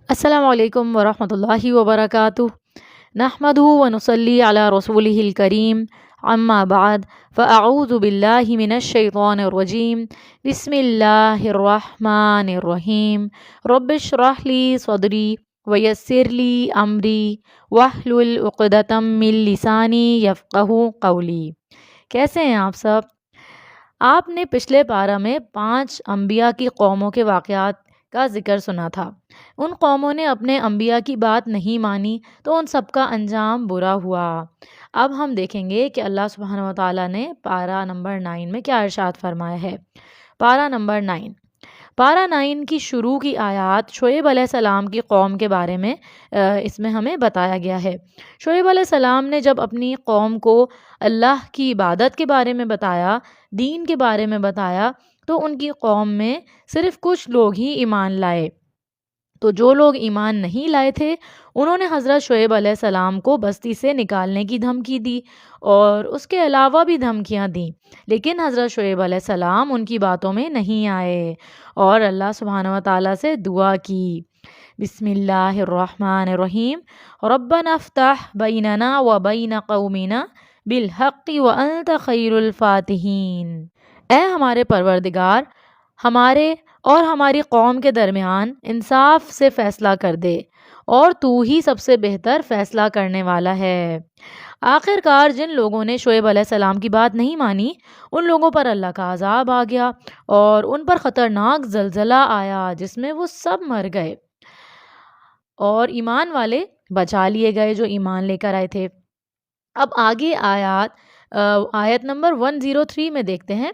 السلام علیکم ورحمۃ اللہ وبرکاتہ۔ نحمدہ ونصلی علی رسولہ الکریم، اما بعد فاعوذ باللہ من الشیطان الرجیم، بسم اللہ الرحمن الرحیم۔ رب اشرح لی صدری ویسر لی امری واحلل عقدۃ من لسانی یفقہوا قولی۔ کیسے ہیں آپ سب؟ آپ نے پچھلے پارہ میں 5 انبیاء کی قوموں کے واقعات کا ذکر سنا تھا۔ ان قوموں نے اپنے انبیاء کی بات نہیں مانی تو ان سب کا انجام برا ہوا۔ اب ہم دیکھیں گے کہ اللہ سبحانہ و تعالیٰ نے پارہ نمبر 9 میں کیا ارشاد فرمایا ہے۔ پارہ نمبر 9، پارہ 9 کی شروع کی آیات شعیب علیہ السلام کی قوم کے بارے میں اس میں ہمیں بتایا گیا ہے۔ شعیب علیہ السلام نے جب اپنی قوم کو اللہ کی عبادت کے بارے میں بتایا، دین کے بارے میں بتایا، تو ان کی قوم میں صرف کچھ لوگ ہی ایمان لائے۔ تو جو لوگ ایمان نہیں لائے تھے انہوں نے حضرت شعیب علیہ السلام کو بستی سے نکالنے کی دھمکی دی اور اس کے علاوہ بھی دھمکیاں دیں، لیکن حضرت شعیب علیہ السلام ان کی باتوں میں نہیں آئے اور اللہ سبحانہ و تعالیٰ سے دعا کی۔ بسم اللہ الرحمن الرحیم۔ ربنا افتح بیننا و بین قومنا بالحق وانت خیر الفاتحین۔ اے ہمارے پروردگار، ہمارے اور ہماری قوم کے درمیان انصاف سے فیصلہ کر دے اور تو ہی سب سے بہتر فیصلہ کرنے والا ہے۔ آخر کار جن لوگوں نے شعیب علیہ السلام کی بات نہیں مانی ان لوگوں پر اللہ کا عذاب آ گیا اور ان پر خطرناک زلزلہ آیا جس میں وہ سب مر گئے اور ایمان والے بچا لیے گئے جو ایمان لے کر آئے تھے۔ اب آگے آیت نمبر 103 میں دیکھتے ہیں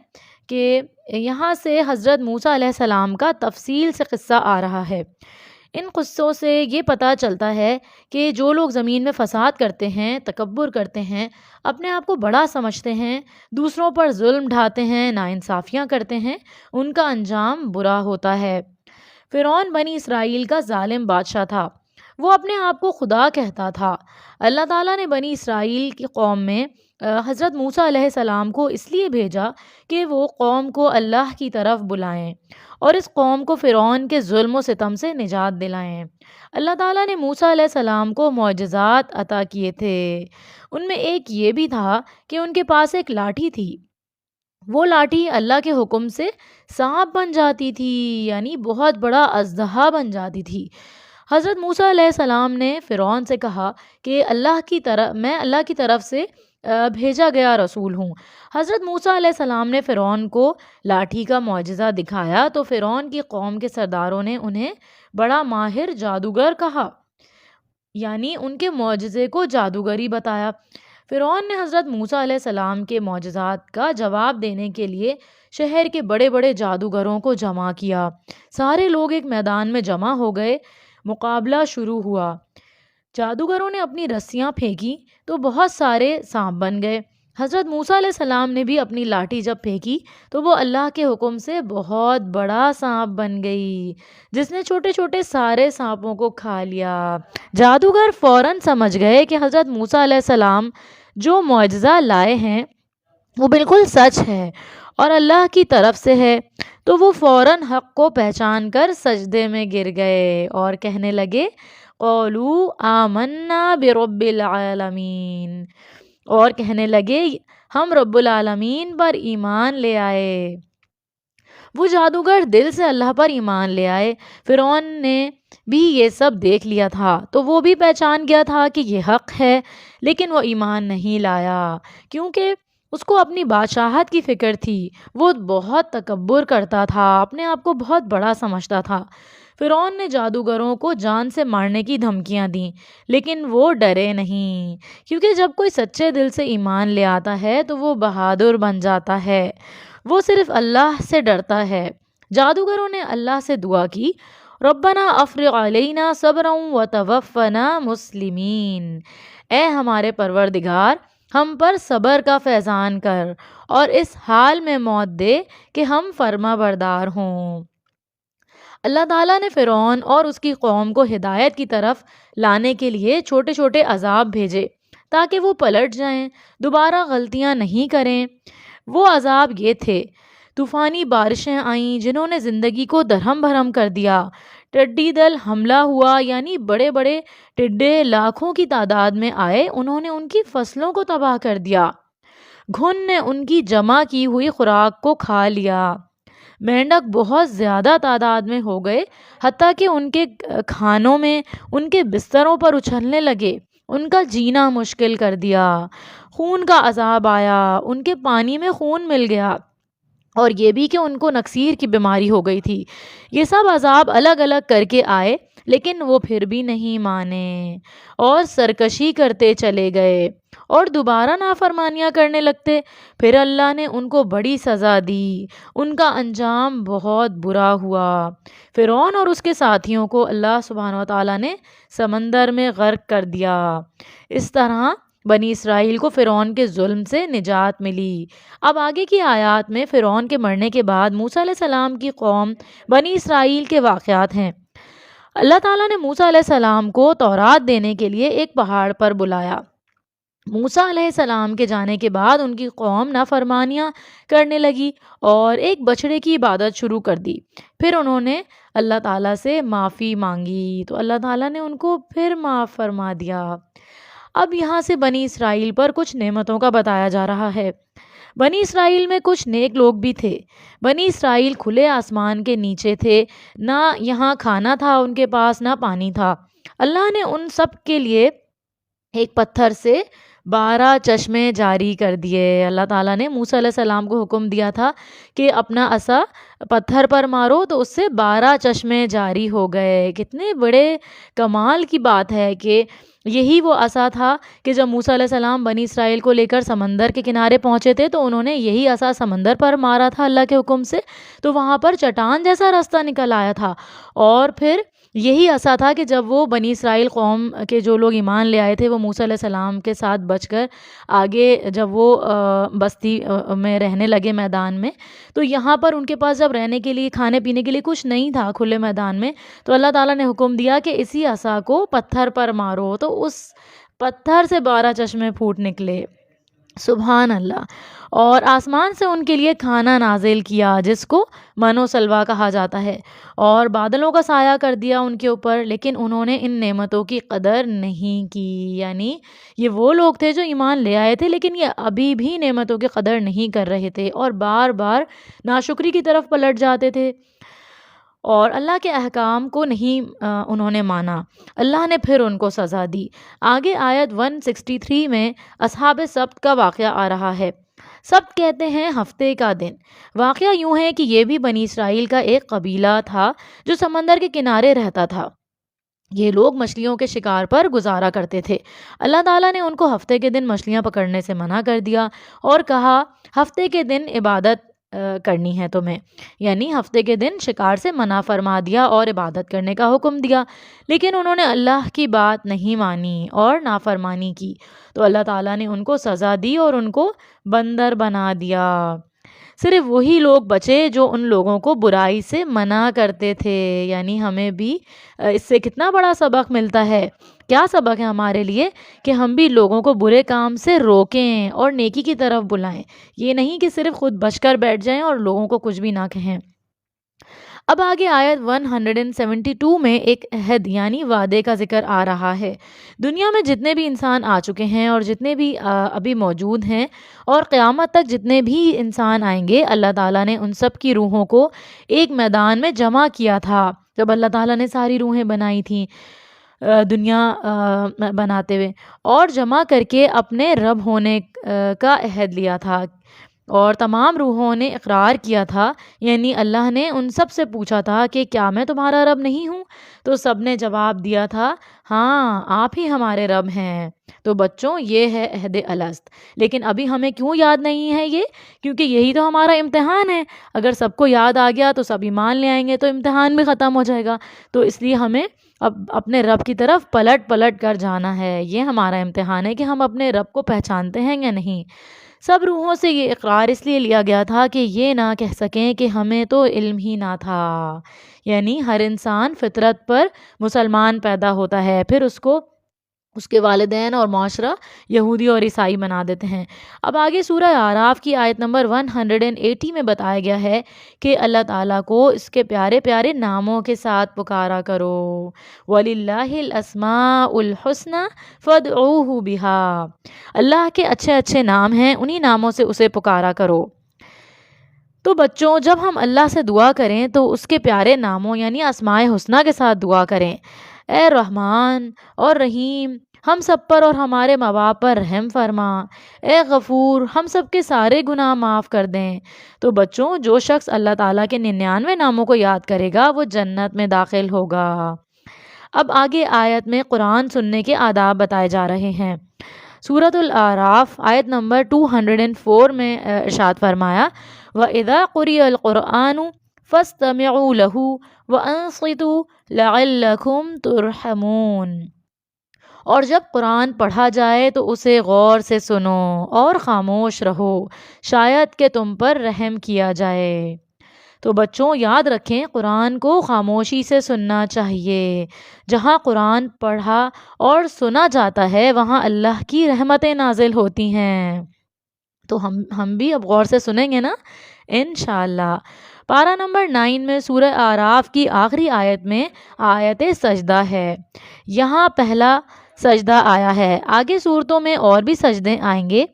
کہ یہاں سے حضرت موسیٰ علیہ السلام کا تفصیل سے قصہ آ رہا ہے۔ ان قصوں سے یہ پتہ چلتا ہے کہ جو لوگ زمین میں فساد کرتے ہیں، تکبر کرتے ہیں، اپنے آپ کو بڑا سمجھتے ہیں، دوسروں پر ظلم ڈھاتے ہیں، ناانصافیاں کرتے ہیں، ان کا انجام برا ہوتا ہے۔ فرعون بنی اسرائیل کا ظالم بادشاہ تھا، وہ اپنے آپ کو خدا کہتا تھا۔ اللہ تعالیٰ نے بنی اسرائیل کی قوم میں حضرت موسیٰ علیہ السلام کو اس لیے بھیجا کہ وہ قوم کو اللہ کی طرف بلائیں اور اس قوم کو فرعون کے ظلم و ستم سے نجات دلائیں۔ اللہ تعالیٰ نے موسیٰ علیہ السلام کو معجزات عطا کیے تھے۔ ان میں ایک یہ بھی تھا کہ ان کے پاس ایک لاٹھی تھی، وہ لاٹھی اللہ کے حکم سے سانپ بن جاتی تھی، یعنی بہت بڑا اژدہا بن جاتی تھی۔ حضرت موسیٰ علیہ السلام نے فرعون سے کہا کہ میں اللہ کی طرف سے بھیجا گیا رسول ہوں۔ حضرت موسیٰ علیہ السلام نے فرعون کو لاٹھی کا معجزہ دکھایا تو فرعون کی قوم کے سرداروں نے انہیں بڑا ماہر جادوگر کہا، یعنی ان کے معجزے کو جادوگری بتایا۔ فرعون نے حضرت موسیٰ علیہ السلام کے معجزات کا جواب دینے کے لیے شہر کے بڑے بڑے جادوگروں کو جمع کیا۔ سارے لوگ ایک میدان میں جمع ہو گئے، مقابلہ شروع ہوا۔ جادوگروں نے اپنی رسیاں پھینکی تو بہت سارے سانپ بن گئے۔ حضرت موسیٰ علیہ السلام نے بھی اپنی لاٹھی جب پھینکی تو وہ اللہ کے حکم سے بہت بڑا سانپ بن گئی جس نے چھوٹے چھوٹے سارے سانپوں کو کھا لیا۔ جادوگر فوراً سمجھ گئے کہ حضرت موسیٰ علیہ السلام جو معجزہ لائے ہیں وہ بالکل سچ ہے اور اللہ کی طرف سے ہے، تو وہ فوراً حق کو پہچان کر سجدے میں گر گئے اور کہنے لگے قولوا آمنا برب العالمین، اور کہنے لگے ہم رب العالمین پر ایمان لے آئے۔ وہ جادوگر دل سے اللہ پر ایمان لے آئے۔ فرعون نے بھی یہ سب دیکھ لیا تھا تو وہ بھی پہچان گیا تھا کہ یہ حق ہے، لیکن وہ ایمان نہیں لایا کیونکہ اس کو اپنی بادشاہت کی فکر تھی۔ وہ بہت تکبر کرتا تھا، اپنے آپ کو بہت بڑا سمجھتا تھا۔ فرعون نے جادوگروں کو جان سے مارنے کی دھمکیاں دیں لیکن وہ ڈرے نہیں، کیونکہ جب کوئی سچے دل سے ایمان لے آتا ہے تو وہ بہادر بن جاتا ہے، وہ صرف اللہ سے ڈرتا ہے۔ جادوگروں نے اللہ سے دعا کی ربنا افرغ علینا صبرا وتوفنا مسلمین، اے ہمارے پروردگار ہم پر صبر کا فیضان کر اور اس حال میں موت دے کہ ہم فرما بردار ہوں۔ اللہ تعالیٰ نے فرعون اور اس کی قوم کو ہدایت کی طرف لانے کے لیے چھوٹے چھوٹے عذاب بھیجے تاکہ وہ پلٹ جائیں، دوبارہ غلطیاں نہیں کریں۔ وہ عذاب یہ تھے، طوفانی بارشیں آئیں جنہوں نے زندگی کو درہم بھرم کر دیا، ٹڈی دل حملہ ہوا، یعنی بڑے بڑے ٹڈے لاکھوں کی تعداد میں آئے، انہوں نے ان کی فصلوں کو تباہ کر دیا۔ گھن نے ان کی جمع کی ہوئی خوراک کو کھا لیا۔ مینڈک بہت زیادہ تعداد میں ہو گئے، حتیٰ کہ ان کے کھانوں میں، ان کے بستروں پر اچھلنے لگے، ان کا جینا مشکل کر دیا۔ خون کا عذاب آیا، ان کے پانی میں خون مل گیا، اور یہ بھی کہ ان کو نکسیر کی بیماری ہو گئی تھی۔ یہ سب عذاب الگ الگ کر کے آئے، لیکن وہ پھر بھی نہیں مانے اور سرکشی کرتے چلے گئے اور دوبارہ نافرمانیاں کرنے لگتے۔ پھر اللہ نے ان کو بڑی سزا دی، ان کا انجام بہت برا ہوا۔ فرعون اور اس کے ساتھیوں کو اللہ سبحانہ و تعالیٰ نے سمندر میں غرق کر دیا۔ اس طرح بنی اسرائیل کو فرعون کے ظلم سے نجات ملی۔ اب آگے کی آیات میں فرعون کے مرنے کے بعد موسیٰ علیہ السلام کی قوم بنی اسرائیل کے واقعات ہیں۔ اللہ تعالیٰ نے موسیٰ علیہ السلام کو تورات دینے کے لیے ایک پہاڑ پر بلایا۔ موسیٰ علیہ السلام کے جانے کے بعد ان کی قوم نافرمانیاں کرنے لگی اور ایک بچڑے کی عبادت شروع کر دی۔ پھر انہوں نے اللہ تعالیٰ سے معافی مانگی تو اللہ تعالیٰ نے ان کو پھر معاف فرما دیا۔ اب یہاں سے بنی اسرائیل پر کچھ نعمتوں کا بتایا جا رہا ہے۔ بنی اسرائیل میں کچھ نیک لوگ بھی تھے۔ بنی اسرائیل کھلے آسمان کے نیچے تھے، نہ یہاں کھانا تھا ان کے پاس، نہ پانی تھا۔ اللہ نے ان سب کے لیے ایک پتھر سے 12 چشمے جاری کر دیے۔ اللہ تعالیٰ نے موسیٰ علیہ السلام کو حکم دیا تھا کہ اپنا عصا پتھر پر مارو تو اس سے 12 چشمے جاری ہو گئے۔ کتنے بڑے کمال کی بات ہے کہ یہی وہ عصا تھا کہ جب موسیٰ علیہ السلام بنی اسرائیل کو لے کر سمندر کے کنارے پہنچے تھے تو انہوں نے یہی عصا سمندر پر مارا تھا اللہ کے حکم سے، تو وہاں پر چٹان جیسا راستہ نکل آیا تھا۔ اور پھر یہی عصا تھا کہ جب وہ بنی اسرائیل قوم کے جو لوگ ایمان لے آئے تھے وہ موسیٰ علیہ السلام کے ساتھ بچ کر آگے جب وہ بستی میں رہنے لگے میدان میں، تو یہاں پر ان کے پاس جب رہنے کے لیے، کھانے پینے کے لیے کچھ نہیں تھا کھلے میدان میں، تو اللہ تعالیٰ نے حکم دیا کہ اسی عصا کو پتھر پر مارو، تو اس پتھر سے 12 چشمے پھوٹ نکلے۔ سبحان اللہ۔ اور آسمان سے ان کے لیے کھانا نازل کیا جس کو من و سلویٰ کہا جاتا ہے، اور بادلوں کا سایہ کر دیا ان کے اوپر، لیکن انہوں نے ان نعمتوں کی قدر نہیں کی۔ یعنی یہ وہ لوگ تھے جو ایمان لے آئے تھے لیکن یہ ابھی بھی نعمتوں کی قدر نہیں کر رہے تھے اور بار بار ناشکری کی طرف پلٹ جاتے تھے اور اللہ کے احکام کو نہیں انہوں نے مانا۔ اللہ نے پھر ان کو سزا دی۔ آگے آیت 163 میں اصحاب سبت کا واقعہ آ رہا ہے۔ سبت کہتے ہیں ہفتے کا دن۔ واقعہ یوں ہے کہ یہ بھی بنی اسرائیل کا ایک قبیلہ تھا جو سمندر کے کنارے رہتا تھا۔ یہ لوگ مچھلیوں کے شکار پر گزارا کرتے تھے۔ اللہ تعالیٰ نے ان کو ہفتے کے دن مچھلیاں پکڑنے سے منع کر دیا اور کہا ہفتے کے دن عبادت کرنی ہے تمہیں، یعنی ہفتے کے دن شکار سے منع فرما دیا اور عبادت کرنے کا حکم دیا، لیکن انہوں نے اللہ کی بات نہیں مانی اور نافرمانی کی، تو اللہ تعالیٰ نے ان کو سزا دی اور ان کو بندر بنا دیا۔ صرف وہی لوگ بچے جو ان لوگوں کو برائی سے منع کرتے تھے۔ یعنی ہمیں بھی اس سے کتنا بڑا سبق ملتا ہے۔ کیا سبق ہے ہمارے لیے کہ ہم بھی لوگوں کو برے کام سے روکیں اور نیکی کی طرف بلائیں، یہ نہیں کہ صرف خود بچ کر بیٹھ جائیں اور لوگوں کو کچھ بھی نہ کہیں۔ اب آگے آیت 172 میں ایک عہد یعنی وعدے کا ذکر آ رہا ہے۔ دنیا میں جتنے بھی انسان آ چکے ہیں اور جتنے بھی ابھی موجود ہیں اور قیامت تک جتنے بھی انسان آئیں گے، اللہ تعالیٰ نے ان سب کی روحوں کو ایک میدان میں جمع کیا تھا جب اللہ تعالیٰ نے ساری روحیں بنائی تھیں دنیا بناتے ہوئے، اور جمع کر کے اپنے رب ہونے کا عہد لیا تھا، اور تمام روحوں نے اقرار کیا تھا، یعنی اللہ نے ان سب سے پوچھا تھا کہ کیا میں تمہارا رب نہیں ہوں؟ تو سب نے جواب دیا تھا ہاں آپ ہی ہمارے رب ہیں۔ تو بچوں یہ ہے عہد الست، لیکن ابھی ہمیں کیوں یاد نہیں ہے یہ؟ کیونکہ یہی تو ہمارا امتحان ہے۔ اگر سب کو یاد آ گیا تو سب ایمان لے آئیں گے تو امتحان بھی ختم ہو جائے گا، تو اس لیے ہمیں اب اپنے رب کی طرف پلٹ پلٹ کر جانا ہے۔ یہ ہمارا امتحان ہے کہ ہم اپنے رب کو پہچانتے ہیں یا نہیں۔ سب روحوں سے یہ اقرار اس لیے لیا گیا تھا کہ یہ نہ کہہ سکیں کہ ہمیں تو علم ہی نہ تھا۔ یعنی ہر انسان فطرت پر مسلمان پیدا ہوتا ہے، پھر اس کو اس کے والدین اور معاشرہ یہودی اور عیسائی بنا دیتے ہیں۔ اب آگے سورہ اعراف کی آیت نمبر 180 میں بتایا گیا ہے کہ اللہ تعالیٰ کو اس کے پیارے پیارے ناموں کے ساتھ پکارا کرو۔ وَلِلَّهِ الْأَسْمَاءُ الْحُسْنَى فَادْعُوهُ بِهَا، اللہ کے اچھے اچھے نام ہیں، انہی ناموں سے اسے پکارا کرو۔ تو بچوں، جب ہم اللہ سے دعا کریں تو اس کے پیارے ناموں یعنی اسماء حسنہ کے ساتھ دعا کریں۔ اے رحمان اور رحیم، ہم سب پر اور ہمارے ماں باپ پر رحم فرما۔ اے غفور، ہم سب کے سارے گناہ معاف کر دیں۔ تو بچوں، جو شخص اللہ تعالیٰ کے 99 ناموں کو یاد کرے گا وہ جنت میں داخل ہوگا۔ اب آگے آیت میں قرآن سننے کے آداب بتائے جا رہے ہیں۔ سورۃ الاعراف آیت نمبر 204 میں ارشاد فرمایا، وَإِذَا قُرِئَ الْقُرْآنُ فَاسْتَمِعُوا لَهُ وَأَنصِتُوا لَعَلَّكُمْ تُرْحَمُونَ، اور جب قرآن پڑھا جائے تو اسے غور سے سنو اور خاموش رہو، شاید کہ تم پر رحم کیا جائے۔ تو بچوں، یاد رکھیں قرآن کو خاموشی سے سننا چاہیے۔ جہاں قرآن پڑھا اور سنا جاتا ہے وہاں اللہ کی رحمتیں نازل ہوتی ہیں۔ تو ہم بھی اب غور سے سنیں گے نا انشاءاللہ۔ پارہ نمبر 9 میں سورہ اعراف کی آخری آیت میں آیت سجدہ ہے۔ یہاں پہلا سجدہ آیا ہے، آگے صورتوں میں اور بھی سجدے آئیں گے۔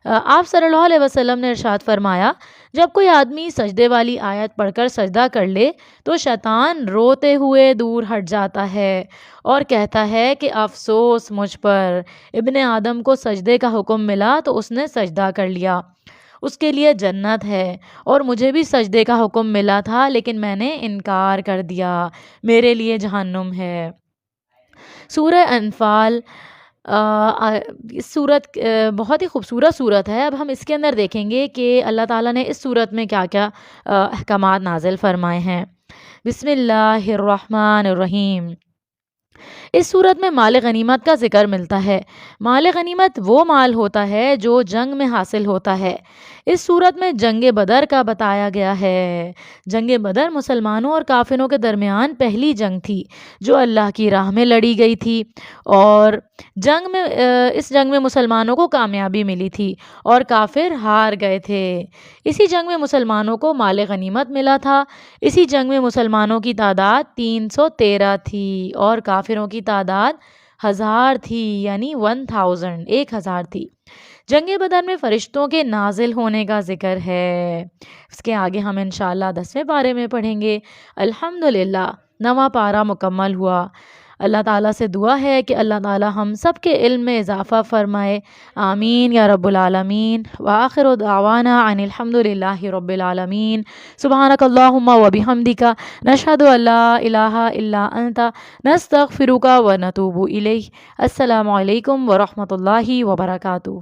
آپ صلی اللہ علیہ وسلم نے ارشاد فرمایا، جب کوئی آدمی سجدے والی آیت پڑھ کر سجدہ کر لے تو شیطان روتے ہوئے دور ہٹ جاتا ہے اور کہتا ہے کہ افسوس مجھ پر، ابن آدم کو سجدے کا حکم ملا تو اس نے سجدہ کر لیا، اس کے لیے جنت ہے، اور مجھے بھی سجدے کا حکم ملا تھا لیکن میں نے انکار کر دیا، میرے لیے جہنم ہے۔ سورہ انفال سورت بہت ہی خوبصورت صورت ہے۔ اب ہم اس کے اندر دیکھیں گے کہ اللہ تعالیٰ نے اس صورت میں کیا کیا احکامات نازل فرمائے ہیں۔ بسم اللہ الرحمن الرحیم۔ اس صورت میں مال غنیمت کا ذکر ملتا ہے۔ مال غنیمت وہ مال ہوتا ہے جو جنگ میں حاصل ہوتا ہے۔ اس صورت میں جنگ بدر کا بتایا گیا ہے۔ جنگ بدر مسلمانوں اور کافروں کے درمیان پہلی جنگ تھی جو اللہ کی راہ میں لڑی گئی تھی، اور اس جنگ میں مسلمانوں کو کامیابی ملی تھی اور کافر ہار گئے تھے۔ اسی جنگ میں مسلمانوں کو مال غنیمت ملا تھا۔ اسی جنگ میں مسلمانوں کی تعداد 313 تھی اور کافروں کی تعداد 1000 تھی، یعنی 1000 تھی۔ جنگ بدر میں فرشتوں کے نازل ہونے کا ذکر ہے۔ اس کے آگے ہم انشاءاللہ 10ویں پارے میں پڑھیں گے۔ الحمدللہ 9واں پارہ مکمل ہوا۔ اللہ تعالیٰ سے دعا ہے کہ اللہ تعالیٰ ہم سب کے علم میں اضافہ فرمائے، آمین یا رب العالمین۔ وآخر دعوانا ان الحمدللہ رب العالمین۔ سبحانک اللہم و بحمدک، نشہد ان لا الہ الا انت، نستغفرک و نتوب الیک۔ السلام علیکم ورحمۃ اللہ وبرکاتہ۔